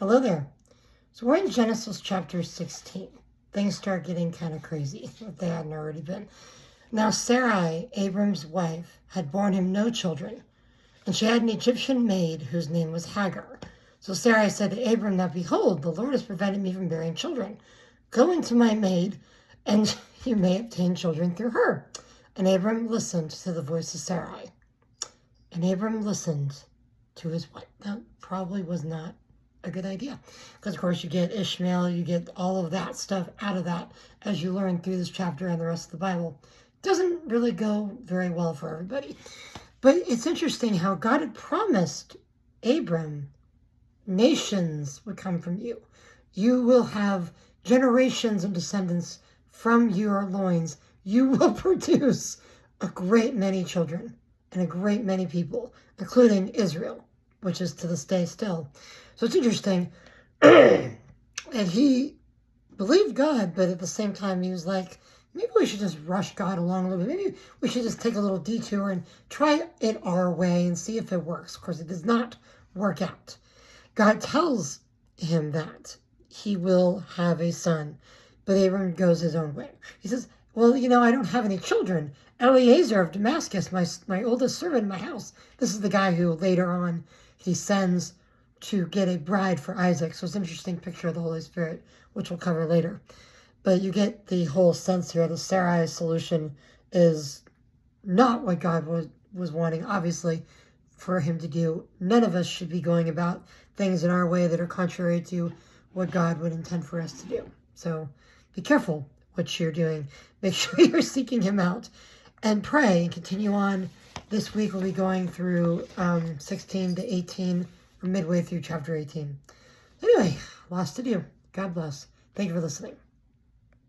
Hello there. So we're in Genesis chapter 16. Things start getting kind of crazy if they hadn't already been. Now Sarai, Abram's wife, had borne him no children, and she had an Egyptian maid whose name was Hagar. So Sarai said to Abram, "Now behold, the Lord has prevented me from bearing children. Go into my maid, and you may obtain children through her." And Abram listened to the voice of Sarai. And Abram listened to his wife. That probably was not a good idea, because of course you get Ishmael, you get all of that stuff out of that as you learn through this chapter and the rest of the Bible. Doesn't really go very well for everybody. But it's interesting how God had promised Abram nations would come from you. You will have generations and descendants from your loins. You will produce a great many children and a great many people, including Israel, which is to this day still. So it's interesting. And he believed God, but at the same time, he was like, maybe we should just rush God along a little bit. Maybe we should just take a little detour and try it our way and see if it works. Of course, it does not work out. God tells him that he will have a son, but Abram goes his own way. He says, well, I don't have any children. Eliezer of Damascus, my oldest servant in my house. This is the guy who later on he sends to get a bride for Isaac. So it's an interesting picture of the Holy Spirit, which we'll cover later. But you get the whole sense here. The Sarai solution is not what God was wanting, obviously, for him to do. None of us should be going about things in our way that are contrary to what God would intend for us to do. So be careful what you're doing. Make sure you're seeking him out and pray and continue on. This week we'll be going through 16 to 18, or midway through chapter 18. Anyway, lots to do. God bless. Thank you for listening.